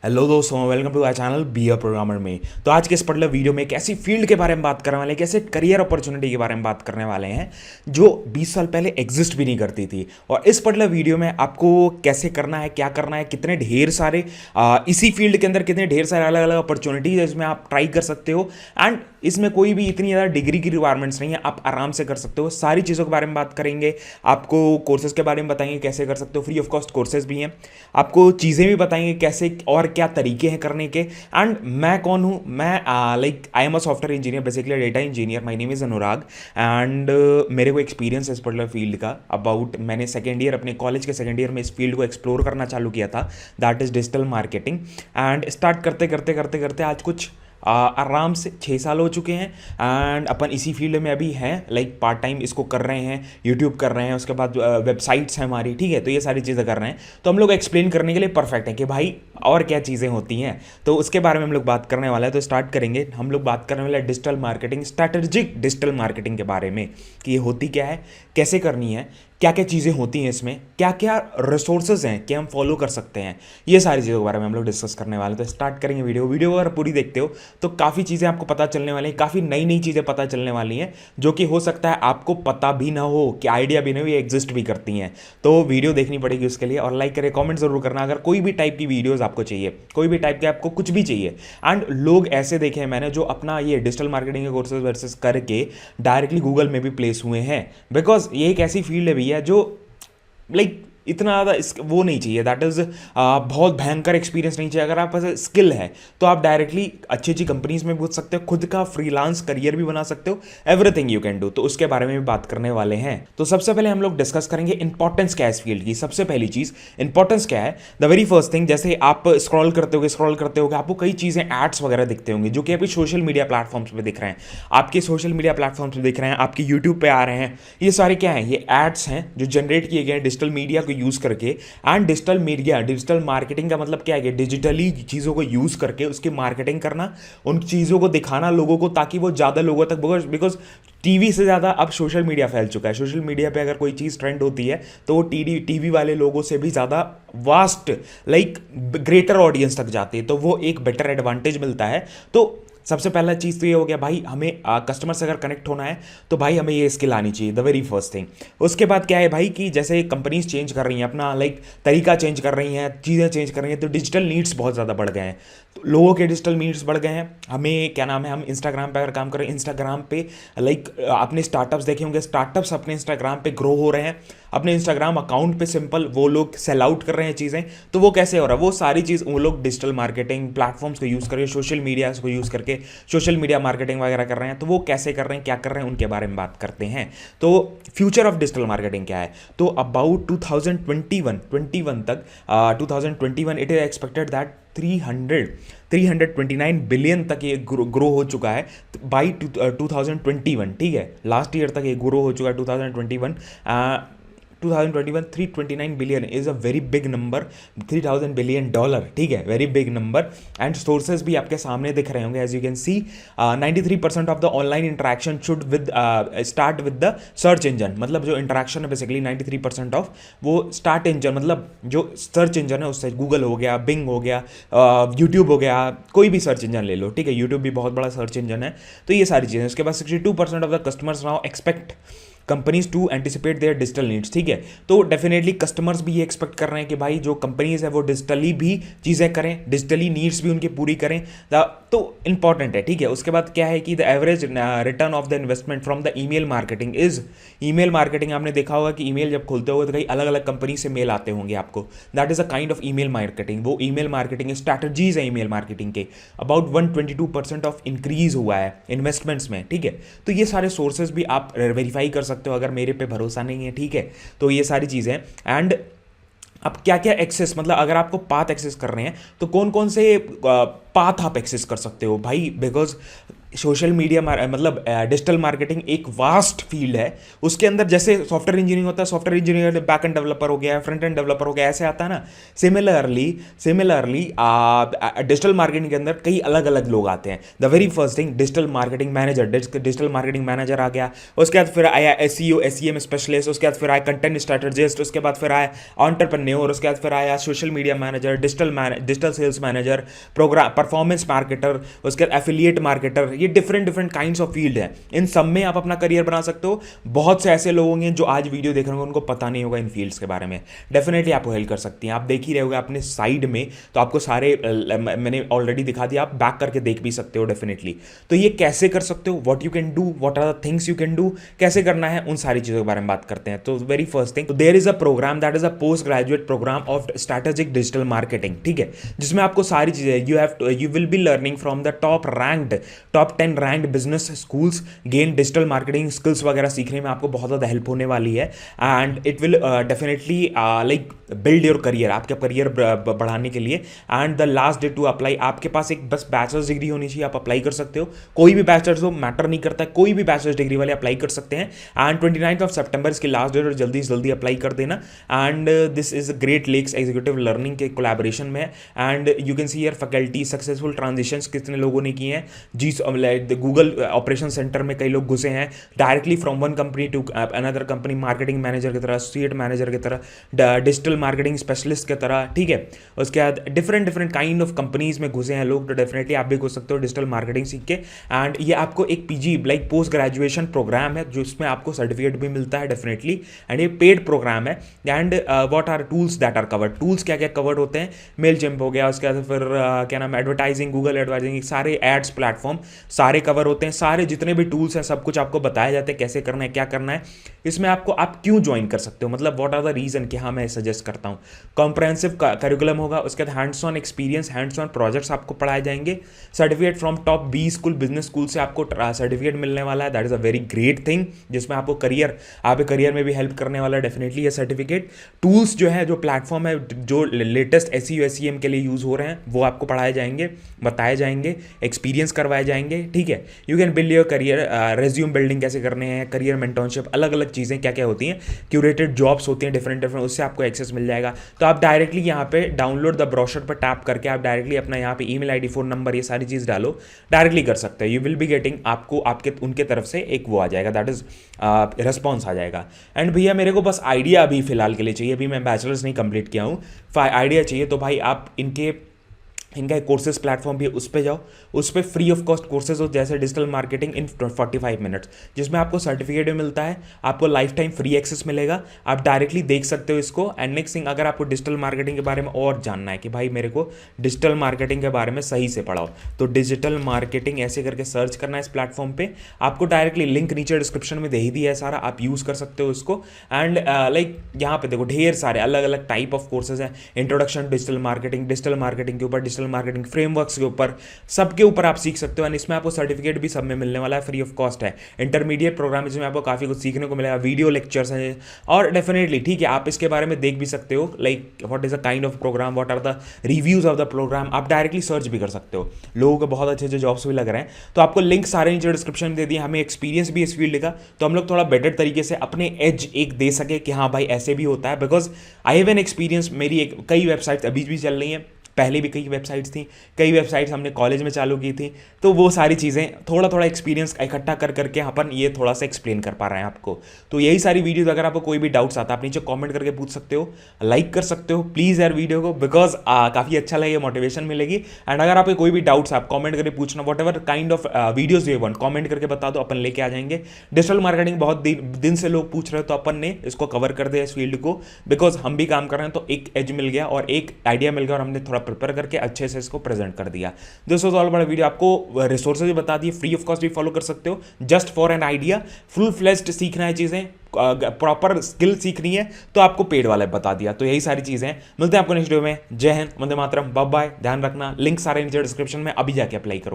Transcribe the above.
Hello दोस्तों, welcome to our channel be a programmer में। तो आज के इस पर्टिकुलर वीडियो में एक ऐसी फील्ड के बारे में बात करने वाले हैं, कैसे करियर अपॉर्चुनिटी के बारे में बात करने वाले हैं जो 20 साल पहले एग्जिस्ट भी नहीं करती थी। और इस पर्टिकुलर वीडियो में आपको कैसे करना है, क्या करना है, कितने ढेर सारे इसी फील्ड के अंदर कितने ढेर सारे अलग अलग अपॉर्चुनिटीज है जिसमें आप ट्राई कर सकते हो। एंड इसमें कोई भी इतनी ज़्यादा डिग्री की रिक्वायरमेंट्स नहीं है, आप आराम से कर सकते हो। सारी चीज़ों के बारे में बात करेंगे, आपको कोर्सेज के बारे में बताएंगे कैसे कर सकते हो, फ्री ऑफ कॉस्ट कोर्सेज भी हैं। आपको चीज़ें भी बताएंगे कैसे और क्या तरीके हैं करने के। एंड मैं कौन हूँ, मैं I am a software engineer, basically data engineer. My name is Anurag and मेरे को एक्सपीरियंस है इस पर्टिकुलर फील्ड का अबाउट। मैंने सेकेंड ईयर, अपने कॉलेज के सेकेंड ईयर में इस फील्ड को एक्सप्लोर करना चालू किया था, that is digital marketing. And start करते करते करते करते आज कुछ आराम से 6 साल हो चुके हैं। एंड अपन इसी फील्ड में अभी हैं, लाइक पार्ट टाइम इसको कर रहे हैं, यूट्यूब कर रहे हैं, उसके बाद वेबसाइट्स हैं हमारी, ठीक है। तो ये सारी चीज़ें कर रहे हैं, तो हम लोग एक्सप्लेन करने के लिए परफेक्ट है कि भाई और क्या चीज़ें होती हैं। तो उसके बारे में हम लोग बात करने वाले हैं। तो स्टार्ट करेंगे, हम लोग बात करने वाले हैं digital marketing, strategic digital marketing के बारे में कि ये होती क्या है, कैसे करनी है, क्या क्या चीज़ें होती हैं इसमें, क्या क्या रिसोर्सेज हैं कि हम फॉलो कर सकते हैं। ये सारी चीज़ों के बारे में हम लोग डिस्कस करने वाले हैं। तो स्टार्ट करेंगे वीडियो अगर पूरी देखते हो तो काफ़ी चीज़ें आपको पता चलने वाली हैं, काफ़ी नई नई चीज़ें पता चलने वाली हैं जो कि हो सकता है आपको पता भी ना हो, कि आइडिया भी ना हो ये एग्जिस्ट भी करती हैं। तो वीडियो देखनी पड़ेगी उसके लिए, और लाइक करें, कमेंट जरूर करना अगर कोई भी टाइप की वीडियोज़ आपको चाहिए, कोई भी टाइप के आपको कुछ भी चाहिए। एंड लोग ऐसे देखे हैं मैंने जो अपना ये डिजिटल मार्केटिंग के कोर्सेज वर्सेस करके डायरेक्टली गूगल में भी प्लेस हुए हैं, बिकॉज ये एक ऐसी फील्ड है भैया जो लाइक इतना ज़्यादा इस वो नहीं चाहिए, दैट इज़ बहुत भयंकर एक्सपीरियंस नहीं चाहिए। अगर आप पास स्किल है तो आप डायरेक्टली अच्छी अच्छी कंपनीज में घुस सकते हो, खुद का फ्रीलांस करियर भी बना सकते हो, एवरीथिंग यू कैन डू। तो उसके बारे में भी बात करने वाले हैं। तो सबसे पहले हम लोग डिस्कस करेंगे इंपॉर्टेंस क्या है इस फील्ड की। सबसे पहली चीज़ इंपॉर्टेंस क्या है, द वेरी फर्स्ट थिंग, जैसे आप स्क्रॉल करते होगे आपको कई चीज़ें एड्स वगैरह दिखते होंगे जो कि आपकी सोशल मीडिया प्लेटफॉर्म्स पे दिख रहे हैं, आपके सोशल मीडिया प्लेटफॉर्म्स पे दिख रहे हैं, आपके यूट्यूब पे आ रहे हैं। ये सारे क्या हैं, ये एड्स हैं जो जनरेट किए गए हैं डिजिटल मीडिया को यूज़ करके। And digital media, digital marketing का मतलब क्या है कि डिजिटली चीज़ों को यूज़ करके उसकी मार्केटिंग करना, उन चीज़ों को दिखाना लोगों को ताकि वो ज़्यादा लोगों तक, बिकॉज टीवी से ज़्यादा अब सोशल मीडिया फैल चुका है। सोशल मीडिया पे अगर कोई चीज़ ट्रेंड होती है तो वो टीवी वाले लोगों से भी ज़्यादा वास्ट, लाइक ग्रेटर ऑडियंस तक जाती है, तो वो एक बेटर एडवांटेज मिलता है। तो सबसे पहला चीज़ तो ये हो गया भाई, हमें कस्टमर से अगर कनेक्ट होना है तो भाई हमें ये स्किल आनी चाहिए, द वेरी फर्स्ट थिंग। उसके बाद क्या है भाई कि जैसे कंपनीज चेंज कर रही हैं अपना, लाइक तरीका चेंज कर रही हैं, चीज़ें चेंज कर रही हैं, तो डिजिटल नीड्स बहुत ज़्यादा बढ़ गए हैं। तो लोगों के डिजिटल नीड्स बढ़ गए हैं। हमें क्या नाम है, हम इंस्टाग्राम पे अगर काम करें, इंस्टाग्राम पे लाइक आपने स्टार्टअप्स देखे होंगे, स्टार्टअप्स अपने इंस्टाग्राम पे ग्रो हो रहे हैं, अपने इंस्टाग्राम अकाउंट पे सिंपल वो लोग सेल आउट कर रहे हैं चीज़ें। तो वो कैसे हो रहा है, वो सारी चीज़ वो लोग डिजिटल मार्केटिंग प्लेटफॉर्म्स को यूज़ करके, सोशल मीडिया को यूज़ करके सोशल मीडिया मार्केटिंग वगैरह कर रहे हैं। तो वो कैसे कर रहे हैं, क्या कर रहे हैं, उनके बारे में बात करते हैं। तो फ्यूचर ऑफ डिजिटल मार्केटिंग क्या है, तो अबाउट 2021 तक 2021 it is expected that 329 billion तक ये ग्रो हो चुका है बाई 2021, ठीक है। लास्ट ईयर तक ये ग्रो हो चुका है 2021। 329 billion is a very big number, $3000 billion, ठीक है, very big number. And sources भी आपके सामने दिख रहे होंगे, as you can see 93% of the online interaction should start with the search engine. मतलब जो इंटरेक्शन है बेसिकली 93% ऑफ वो स्टार्ट इंजन, मतलब जो सर्च इंजन है उससे, गूगल हो गया, बिंग हो गया, यूट्यूब हो गया, कोई भी सर्च इंजन ले लो, ठीक है। यूट्यूब भी बहुत बड़ा सर्च इंजन है। तो ये सारी चीज़ें, उसके बाद 62% of the customers now expect companies to anticipate their digital needs, ठीक है। तो डेफिनेटली कस्टमर्स भी ये एक्सपेक्ट कर रहे हैं कि भाई जो कंपनीज है वो डिजिटली भी चीज़ें करें, डिजिटली नीड्स भी उनकी पूरी करें। तो इंपॉर्टेंट है, ठीक है। उसके बाद क्या है कि the average return of the investment from the email marketing is, email marketing आपने देखा होगा कि ईमेल जब खोलते हो तो कई अलग अलग कंपनी से मेल आते होंगे आपको, that is a kind of email marketing. वो ईमेल मार्केटिंग स्ट्रैटेजीज है ईमेल मार्केटिंग के, अबाउट 122% ऑफ इंक्रीज हुआ है इन्वेस्टमेंट्स में, ठीक है। तो ये सारे सोर्सेज भी आप वेरीफाई कर सकते हो अगर मेरे पे भरोसा नहीं है, ठीक है। तो ये सारी चीज़ें। एंड अब क्या क्या एक्सेस, मतलब अगर आपको पाथ एक्सेस कर रहे हैं तो कौन कौन से पाथ आप एक्सेस कर सकते हो भाई, बिकॉज सोशल मीडिया मतलब डिजिटल मार्केटिंग एक वास्ट फील्ड है। उसके अंदर जैसे सॉफ्टवेयर इंजीनियरिंग होता है, software engineer back end developer हो गया, फ्रंट एंड डेवलपर हो गया, ऐसे आता है ना। सिमिलरली डिजिटल मार्केटिंग के अंदर कई अलग अलग लोग आते हैं। The very first thing digital marketing manager, digital marketing manager आ गया। उसके बाद फिर आया SEO SEM स्पेशलिस्ट, उसके बाद फिर आया कंटेंट स्ट्रेटेजिस्ट, उसके बाद फिर आया एंटरप्रेन्योर, उसके बाद फिर आया social media manager, digital sales manager, program performance marketer, उसके बाद एफिलिएट मार्केटर। ये different different kinds of field है। इन सब में आप अपना करियर बना सकते हो। बहुत से ऐसे लोग होंगे जो आज वीडियो देख रहे होंगे, उनको पता नहीं होगा इन फील्ड्स के बारे में। डेफिनेटली आपको हेल्प कर सकती हैं। आप देख ही रहे होगे अपने साइड में, तो आपको सारे मैंने ऑलरेडी दिखा दिया, आप बैक करके देख भी सकते हो डेफिनेटली। तो ये कैसे कर सकते हो, what you can do, what are the things you can do, कैसे करना है, उन सारी चीज़ों के बारे में बात करते हैं। तो very first thing, there is a program that is a post graduate program of strategic digital marketing, ठीक है, जिसमें आपको सारी चीज़ें you will be learning from the top 10 ranked business schools, gain digital marketing skills वगैरह सीखने में आपको बहुत ज़्यादा हेल्प होने वाली है। And it will definitely like build your career, आपका करियर बढ़ाने के लिए। And the last day to apply, आपके पास एक बस बैचलर्स डिग्री होनी चाहिए, आप अप्लाई कर सकते हो। कोई भी बैचलर्स हो, मैटर नहीं करता है, कोई भी बैचलर्स डिग्री वाले अप्लाई कर सकते हैं। एंड 29 सितंबर इसकी लास्ट डेट, और जल्दी से जल्दी अप्लाई कर देना। And this is Great Lakes executive learning के कोलैबोरेशन में। And you can see your faculty successful transitions कितने लोगों ने किए हैं जी। गूगल ऑपरेशन सेंटर में कई लोग घुसे हैं directly from one company to another company, marketing manager की तरह, एसोसिएट मैनेजर की तरह, डिजिटल मार्केटिंग स्पेशलिस्ट की तरह, ठीक है। उसके बाद डिफरेंट काइंड ऑफ कंपनीज में घुसे हैं लोग। तो डेफिनेटली आप भी घुस सकते हो डिजिटल मार्केटिंग सीख के। एंड ये आपको एक PG like post graduation program है, जो इसमें आपको सर्टिफिकेट भी मिलता है डेफिनेटली। एंड ये पेड प्रोग्राम है। And what are tools that are covered, tools क्या क्या कवर्ड होते हैं, मेलचिम्प हो गया, उसके बाद फिर क्या नाम, एडवर्टाइजिंग, गूगल एडवर्टाइजिंग, सारे एड्स प्लेटफॉर्म सारे कवर होते हैं। सारे जितने भी टूल्स हैं सब कुछ आपको बताया जाता है कैसे करना है, क्या करना है। इसमें आपको आप क्यों ज्वाइन कर सकते हो, मतलब व्हाट आर द रीजन कि हाँ मैं सजेस्ट करता हूँ। कॉम्प्रहेंसिव करिकुलम होगा, उसके बाद hands on experience, hands on projects आपको पढ़ाए जाएंगे। Certificate from top 20 school, business school से आपको सर्टिफिकेट मिलने वाला है। That is a very great thing, जिसमें आपको आपके करियर में भी हेल्प करने वाला है डेफिनेटली ये सर्टिफिकेट। टूल्स जो है, जो प्लेटफॉर्म है, जो लेटेस्ट SEO SEM के लिए यूज हो रहे हैं, वो आपको पढ़ाए जाएंगे, बताए जाएंगे, एक्सपीरियंस करवाए जाएंगे, ठीक है। You can build your career, resume building कैसे करने हैं, करियर मेंटरशिप, अलग अलग चीज़ें क्या क्या होती हैं, क्यूरेटेड जॉब्स होती हैं डिफरेंट, उससे आपको एक्सेस मिल जाएगा। तो आप डायरेक्टली यहाँ पे डाउनलोड द ब्रोशर पर टैप करके आप डायरेक्टली अपना यहाँ पे ईमेल ID, फ़ोन नंबर, ये सारी चीज़ डालो, डायरेक्टली कर सकते हैं। यू विल बी गेटिंग, आपको आपके उनके तरफ से एक वो आ जाएगा, दैट इज रिस्पॉन्स आ जाएगा। एंड भैया मेरे को बस आइडिया अभी फिलहाल के लिए चाहिए, अभी मैं बैचलर्स नहीं कंप्लीट किया हूँ, आइडिया चाहिए। तो भाई आप इनका कोर्सेज प्लेटफॉर्म भी है, उस पर जाओ, उस पर फ्री ऑफ कॉस्ट कोर्सेज हो, जैसे डिजिटल मार्केटिंग इन 45 मिनट्स, जिसमें आपको सर्टिफिकेट भी मिलता है, आपको लाइफ टाइम फ्री एक्सेस मिलेगा, आप डायरेक्टली देख सकते हो इसको। एंड नेक्स्ट थिंग, अगर आपको डिजिटल मार्केटिंग के बारे में और जानना है कि भाई मेरे को डिजिटल मार्केटिंग के बारे में सही से पढ़ाओ, तो डिजिटल मार्केटिंग ऐसे करके सर्च करना है इस प्लेटफॉर्म पर। आपको डायरेक्टली लिंक नीचे डिस्क्रिप्शन में दे ही दिया है सारा, आप यूज़ कर सकते हो इसको। एंड लाइक यहाँ पे देखो ढेर सारे अलग अलग टाइप ऑफ कोर्सेज हैं, इंट्रोडक्शन डिजिटल मार्केटिंग के ऊपर, डिजिटल मार्केटिंग फ्रेमवर्क्स के ऊपर, सबके ऊपर आप सीख सकते हो। एंड इसमें आपको सर्टिफिकेट भी सब में मिलने वाला है, फ्री ऑफ कॉस्ट है। इंटरमीडिएट प्रोग्राम, इसमें आपको काफ़ी कुछ सीखने को मिलेगा, वीडियो लेक्चर्स हैं, और डेफिनेटली ठीक है आप इसके बारे में देख भी सकते हो, like what is the kind of program, what are the reviews of the program, आप डायरेक्टली सर्च भी कर सकते हो। लोगों को बहुत अच्छे अच्छे जॉब्स भी लग रहे हैं, तो आपको लिंक सारे नीचे डिस्क्रिप्शन में दे दिए। हमें एक्सपीरियंस भी इस फील्ड का, तो हम लोग थोड़ा बेटर तरीके से अपने एज एक दे सके कि हाँ भाई ऐसे भी होता है। Because I have an experience, मेरी कई वेबसाइट्स अभी भी चल रही हैं, पहले भी कई वेबसाइट्स थी, कई वेबसाइट्स हमने कॉलेज में चालू की थी, तो वो सारी चीज़ें थोड़ा एक्सपीरियंस इकट्ठा कर करके अपन ये थोड़ा सा एक्सप्लेन कर पा रहे हैं आपको। तो यही सारी वीडियोज़, अगर आपको कोई भी डाउट्स आता है आप नीचे कमेंट करके पूछ सकते हो, लाइक कर सकते हो प्लीज़ यार वीडियो को, बिकॉज काफ़ी अच्छा लगेगा, मोटिवेशन मिलेगी। एंड अगर आपको कोई भी डाउट्स आप कमेंट करके पूछना, what ever kind of videos you want comment करके बता दो, अपन लेके आ जाएंगे। डिजिटल मार्केटिंग बहुत दिन से लोग पूछ रहे हो, तो अपन ने इसको कवर कर दिया इस फील्ड को, बिकॉज हम भी काम कर रहे हैं, तो एक एज मिल गया और एक आइडिया मिल गया, और हमने थोड़ा प्रिपेयर करके अच्छे से इसको प्रेजेंट कर दिया। दिस वाज ऑल बड़ा वीडियो, आपको रिसोर्सेज भी बता दिए, फ्री ऑफ कॉस्ट भी फॉलो कर सकते हो, just for an idea. Full fledged सीखना है चीज़ें, प्रॉपर स्किल सीखनी है तो आपको पेड वाला बता दिया। तो यही सारी चीज़ें, मिलते हैं आपको नेक्स्ट वीडियो में। जय हिंद, वंदे मातरम, बाय बाय, ध्यान रखना। लिंक सारे नीचे डिस्क्रिप्शन में, अभी जाके अप्लाई करो।